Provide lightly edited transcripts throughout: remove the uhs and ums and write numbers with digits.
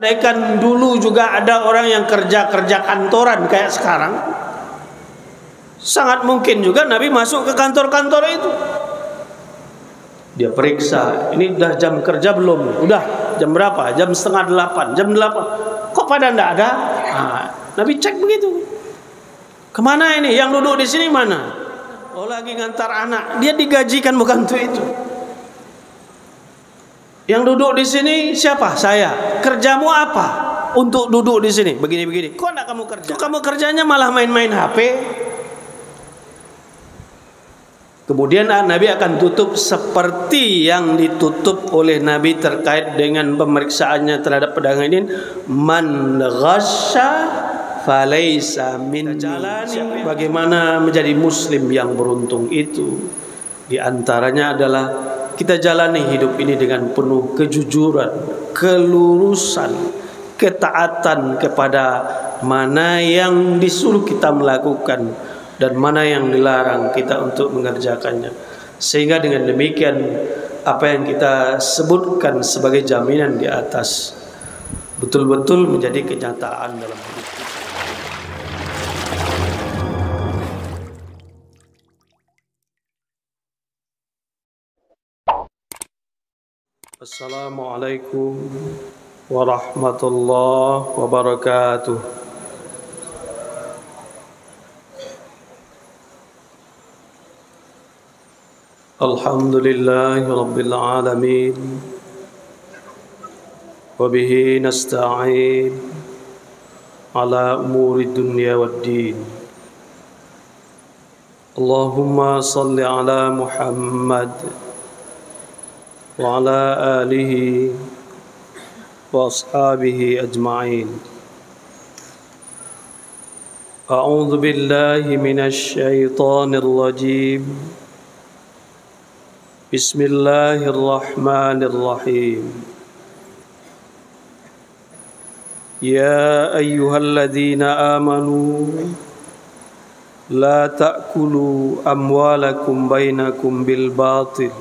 Andaikan dulu juga ada orang yang kerja kantoran kayak sekarang, sangat mungkin juga Nabi masuk ke kantor-kantor itu. Dia periksa, ini udah jam kerja belum? Udah, jam berapa? Jam 7:30, jam 8. Kok pada enggak ada? Nah, Nabi cek begitu. Kemana ini? Yang duduk di sini mana? Oh, lagi ngantar anak. Dia digajikan bukan untuk itu. Yang duduk di sini siapa? Saya. Kerjamu apa? Untuk duduk di sini. Begini-begini. Kok enggak kamu kerja? Kamu kerjanya malah main-main HP. Kemudian Nabi akan tutup seperti yang ditutup oleh Nabi terkait dengan pemeriksaannya terhadap pedagang ini. Man ghasya falaysa minni. Jalani bagaimana menjadi muslim yang beruntung itu. Di antaranya adalah kita jalani hidup ini dengan penuh kejujuran, kelurusan, ketaatan kepada mana yang disuruh kita melakukan dan mana yang dilarang kita untuk mengerjakannya. Sehingga dengan demikian apa yang kita sebutkan sebagai jaminan di atas betul-betul menjadi kenyataan dalam hidup kita. Assalamualaikum warahmatullahi wabarakatuh. Alhamdulillahi Rabbil Alamin. Wabihi nasta'in ala umuri dunya waddin. Allahumma salli ala Muhammad wa ala alihi wa ashabihi ajma'in. A'udzu billahi minasy syaithanir rajim. Bismillahirrahmanirrahim. Ya ayyuhalladzina amanu la ta'kulu amwalakum bainakum bil batil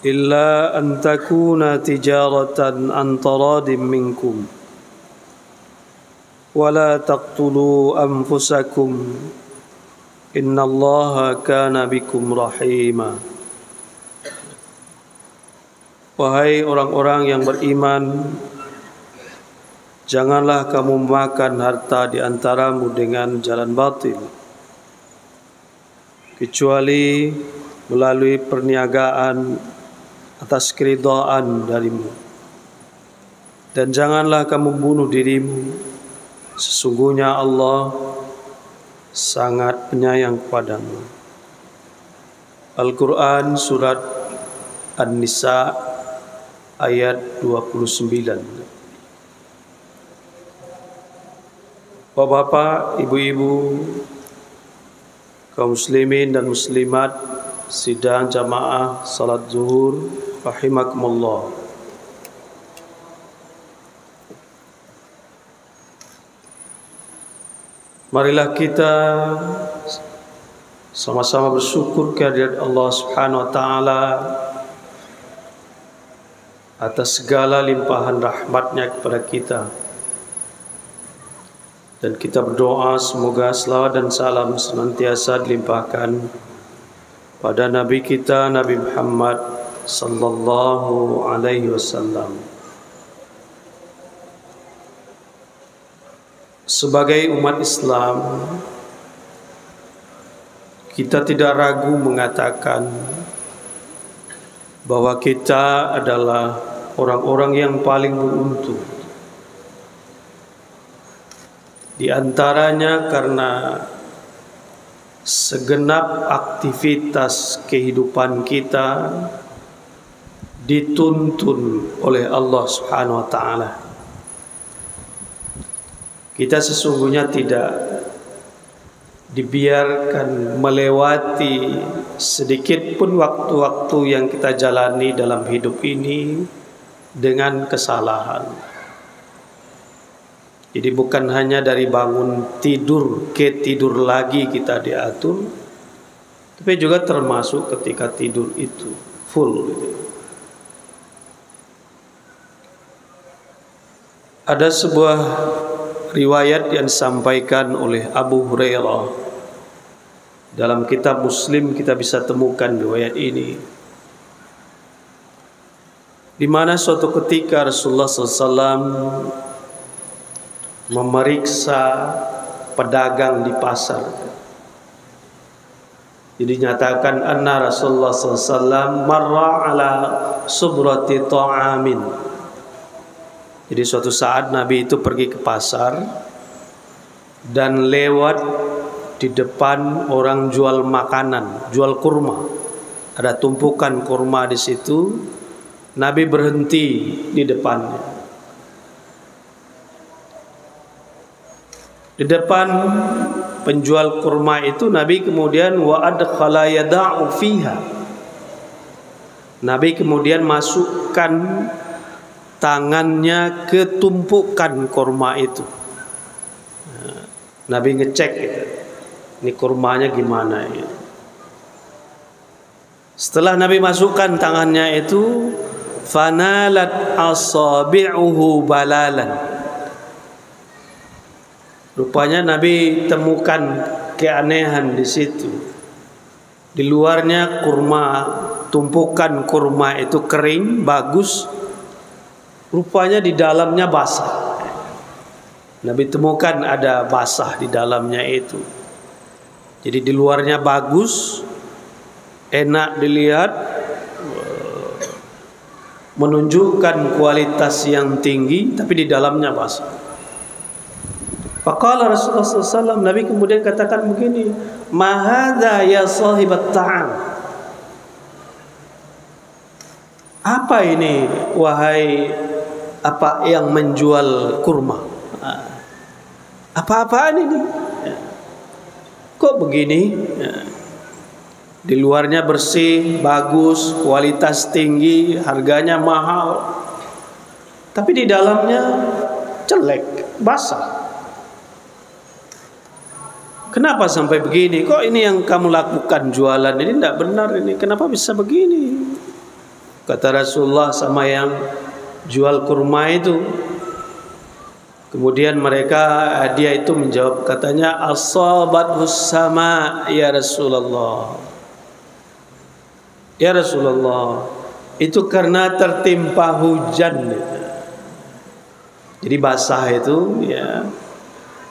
illa an takuna tijaratan an taradin minkum wa la taqtulu anfusakum innallaha kana bikum rahima. Wahai orang-orang yang beriman, janganlah kamu makan harta di antaramu dengan jalan batil, kecuali melalui perniagaan atas keridhaan darimu. Dan janganlah kamu bunuh dirimu, sesungguhnya Allah sangat penyayang kepadamu. Al-Quran Surat An-Nisa ayat 29. Bapak-bapak, ibu-ibu, kaum muslimin dan muslimat sidang jamaah salat zuhur rahimakumullah. Marilah kita sama-sama bersyukur kehadirat Allah Subhanahu wa taala atas segala limpahan rahmat-Nya kepada kita. Dan kita berdoa semoga selawat dan salam senantiasa dilimpahkan pada Nabi kita Nabi Muhammad sallallahu alaihi wasallam. Sebagai umat Islam, kita tidak ragu mengatakan bahwa kita adalah orang-orang yang paling beruntung. Di antaranya karena segenap aktivitas kehidupan kita dituntun oleh Allah Subhanahu wa taala. Kita sesungguhnya tidak dibiarkan melewati sedikit pun waktu-waktu yang kita jalani dalam hidup ini dengan kesalahan. Jadi bukan hanya dari bangun tidur ke tidur lagi kita diatur, tapi juga termasuk ketika tidur itu full gitu. Ada sebuah riwayat yang disampaikan oleh Abu Hurairah. Dalam kitab Muslim kita bisa temukan riwayat ini, di mana suatu ketika Rasulullah SAW memeriksa pedagang di pasar. Jadi nyatakan anna Rasulullah SAW marra ala subrati ta'amin. Jadi suatu saat Nabi itu pergi ke pasar dan lewat di depan orang jual makanan, jual kurma. Ada tumpukan kurma di situ. Nabi berhenti di depannya. Di depan penjual kurma itu Nabi kemudian wa adkhala yada'u fiha. Nabi kemudian masukkan tangannya ke tumpukan kurma itu. Nabi ngecek gitu. Ini kurmanya gimana ya. Setelah Nabi masukkan tangannya itu, fanalat asabi'uhu balalan. Rupanya Nabi temukan keanehan di situ. Di luarnya kurma, tumpukan kurma itu kering, bagus. Rupanya di dalamnya basah. Nabi temukan ada basah di dalamnya itu. Jadi di luarnya bagus, enak dilihat, menunjukkan kualitas yang tinggi, tapi di dalamnya basah. Faqala Rasulullah SAW, Nabi kemudian katakan begini, ma hadza ya sahibat ta'am. Apa ini wahai apa yang menjual kurma? Apa-apaan ini? Kok begini? Di luarnya bersih, bagus, kualitas tinggi, harganya mahal, tapi di dalamnya jelek, basah. Kenapa sampai begini? Kok ini yang kamu lakukan jualan ini tidak benar ini? Kenapa bisa begini? Kata Rasulullah sama yang jual kurma itu. Kemudian dia itu menjawab, katanya asabathus sama ya Rasulullah. Ya Rasulullah, itu karena tertimpa hujan. Jadi basah itu ya.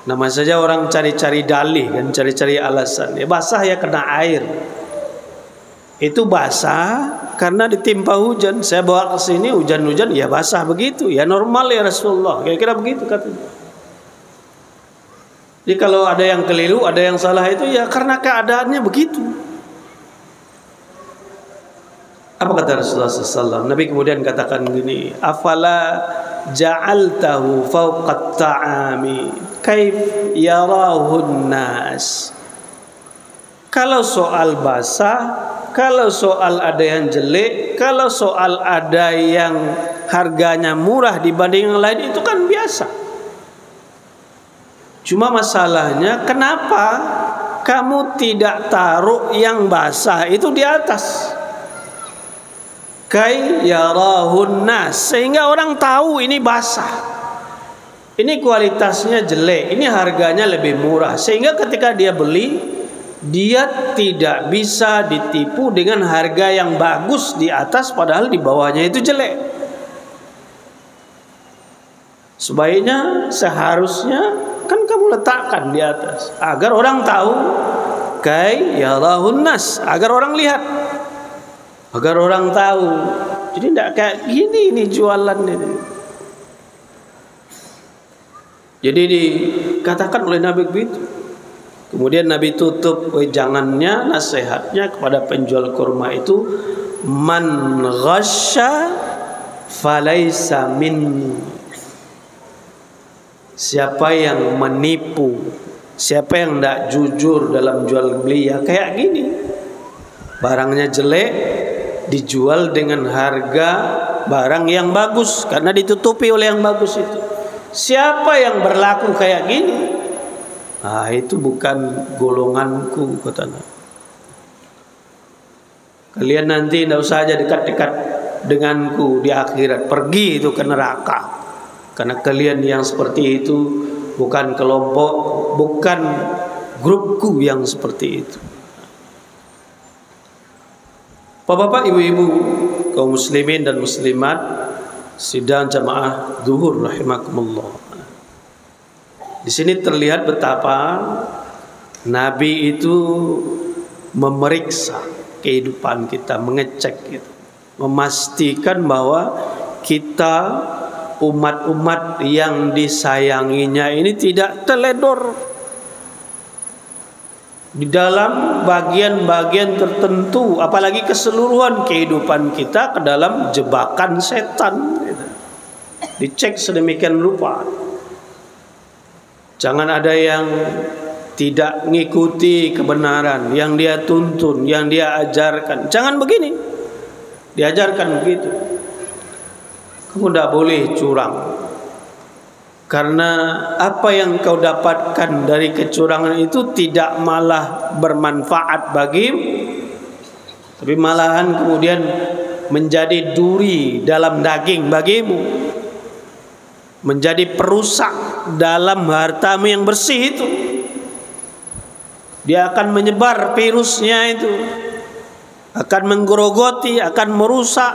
Nama saja orang cari-cari dalih kan, cari-cari alasan. Ya basah ya kena air. Itu basah karena ditimpa hujan. Saya bawa ke sini hujan-hujan, ya basah begitu. Ya normal ya Rasulullah. Kira-kira begitu katanya. Jadi kalau ada yang keliru, ada yang salah itu ya karena keadaannya begitu. Apa kata Rasulullah SAW? Nabi kemudian katakan gini, afala ja'altahu fawqat ta'ami kaif yarahun nas. Kalau soal basah, kalau soal ada yang jelek, kalau soal ada yang harganya murah dibanding yang lain, itu kan biasa. Cuma masalahnya kenapa kamu tidak taruh yang basah itu di atas? Kai yarahun nas, sehingga orang tahu ini basah, ini kualitasnya jelek, ini harganya lebih murah, sehingga ketika dia beli, dia tidak bisa ditipu dengan harga yang bagus di atas padahal di bawahnya itu jelek. Sebaiknya seharusnya kan kamu letakkan di atas agar orang tahu, kai yarahun nas, agar orang lihat, agar orang tahu. Jadi tidak kayak gini ini jualan ini. Jadi dikatakan oleh Nabi begitu. Kemudian Nabi tutup wejangannya, nasihatnya kepada penjual kurma itu, man ghasya falaysa minni. Siapa yang menipu, siapa yang tidak jujur dalam jual beli, ya kayak gini. Barangnya jelek, dijual dengan harga barang yang bagus karena ditutupi oleh yang bagus itu. Siapa yang berlaku kayak gini, itu bukan golonganku, katanya. Kalian nanti tidak usah aja dekat-dekat denganku di akhirat, pergi itu ke neraka. Karena kalian yang seperti itu bukan kelompok, bukan grupku yang seperti itu. Bapak-bapak, ibu-ibu, kaum muslimin dan muslimat, sidang jamaah zuhur rahimakumullah. Di sini terlihat betapa Nabi itu memeriksa kehidupan kita, mengecek gitu, memastikan bahwa kita umat-umat yang disayanginya ini tidak teledor di dalam bagian-bagian tertentu, apalagi keseluruhan kehidupan kita ke dalam jebakan setan. Dicek sedemikian rupa. Jangan ada yang tidak mengikuti kebenaran yang dia tuntun, yang dia ajarkan. Jangan begini. Diajarkan begitu. Kamu tidak boleh curang. Karena apa yang kau dapatkan dari kecurangan itu tidak malah bermanfaat bagimu, tapi malahan kemudian menjadi duri dalam daging bagimu, menjadi perusak dalam hartamu yang bersih itu. Dia akan menyebar virusnya itu, akan menggerogoti, akan merusak,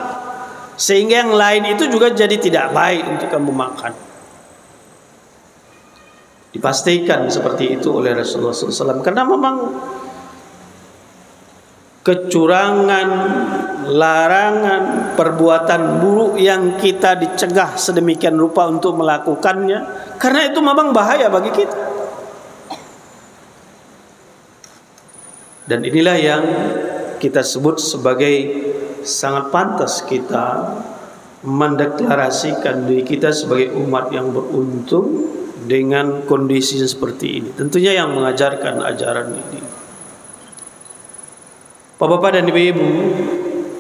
sehingga yang lain itu juga jadi tidak baik untuk kamu makan. Dipastikan seperti itu oleh Rasulullah SAW, karena memang kecurangan, larangan, perbuatan buruk yang kita dicegah sedemikian rupa untuk melakukannya, karena itu memang bahaya bagi kita. Dan inilah yang kita sebut sebagai sangat pantas kita mendeklarasikan diri kita sebagai umat yang beruntung dengan kondisi seperti ini. Tentunya yang mengajarkan ajaran ini, Bapak-bapak dan ibu-ibu,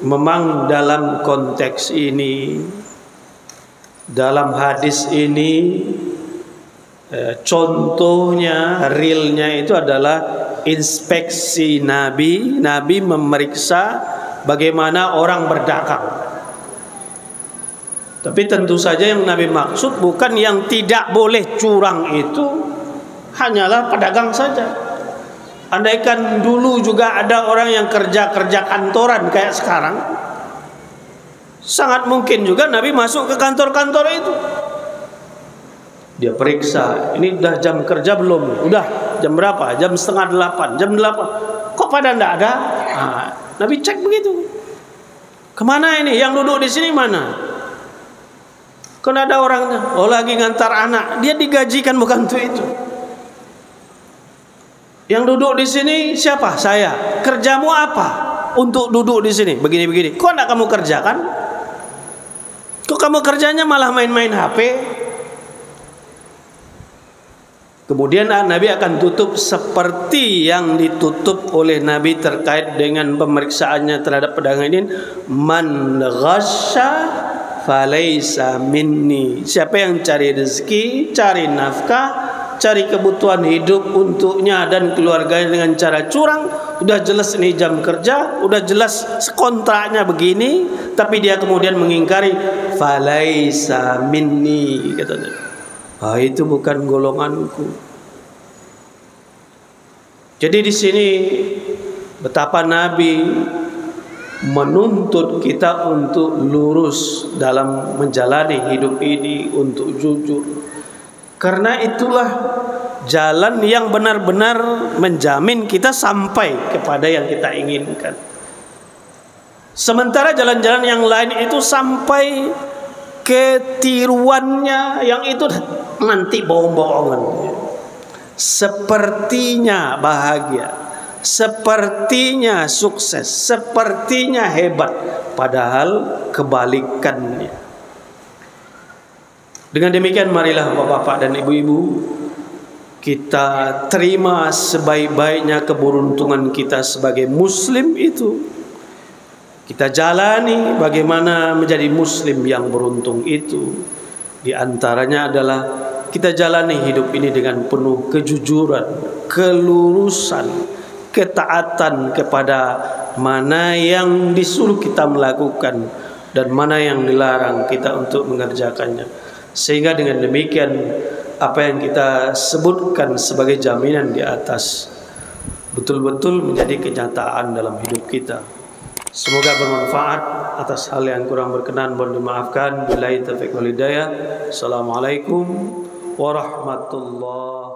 memang dalam konteks ini, dalam hadis ini, contohnya, realnya itu adalah inspeksi Nabi. Nabi memeriksa bagaimana orang berdagang. Tapi tentu saja yang Nabi maksud bukan yang tidak boleh curang itu hanyalah pedagang saja. Andaikan dulu juga ada orang yang kerja kantoran kayak sekarang, sangat mungkin juga Nabi masuk ke kantor-kantor itu. Dia periksa, ini udah jam kerja belum? Udah, jam berapa? Jam 7:30, jam 8. Kok pada enggak ada? Nah, Nabi cek begitu. Kemana ini? Yang duduk di sini mana? Kan ada orangnya, oh lagi ngantar anak, dia digajikan bukan untuk itu. Yang duduk di sini siapa? Saya. Kerjamu apa untuk duduk di sini? Begini-begini. Kok enggak kamu kerjakan? Kok kamu kerjanya malah main-main HP? Kemudian Nabi akan tutup seperti yang ditutup oleh Nabi terkait dengan pemeriksaannya terhadap pedagang ini. Man ghasya falaysa minni. Siapa yang cari rezeki, cari nafkah, cari kebutuhan hidup untuknya dan keluarganya dengan cara curang, udah jelas ini jam kerja, udah jelas kontraknya begini, tapi dia kemudian mengingkari, falaysa minni, katanya. Itu bukan golonganku. Jadi di sini betapa Nabi menuntut kita untuk lurus dalam menjalani hidup ini, untuk jujur. Karena itulah jalan yang benar-benar menjamin kita sampai kepada yang kita inginkan. Sementara jalan-jalan yang lain itu sampai ketiruannya yang itu nanti bohong-bohongan. Sepertinya bahagia, sepertinya sukses, sepertinya hebat, padahal kebalikannya. Dengan demikian marilah bapak-bapak dan ibu-ibu, kita terima sebaik-baiknya keberuntungan kita sebagai muslim itu. Kita jalani bagaimana menjadi muslim yang beruntung itu. Di antaranya adalah kita jalani hidup ini dengan penuh kejujuran, kelurusan, ketaatan kepada mana yang disuruh kita melakukan dan mana yang dilarang kita untuk mengerjakannya. Sehingga dengan demikian apa yang kita sebutkan sebagai jaminan di atas betul-betul menjadi kenyataan dalam hidup kita. Semoga bermanfaat. Atas hal yang kurang berkenan mohon dimaafkan. Billahi taufiq wal hidayah. Assalamualaikum warahmatullahi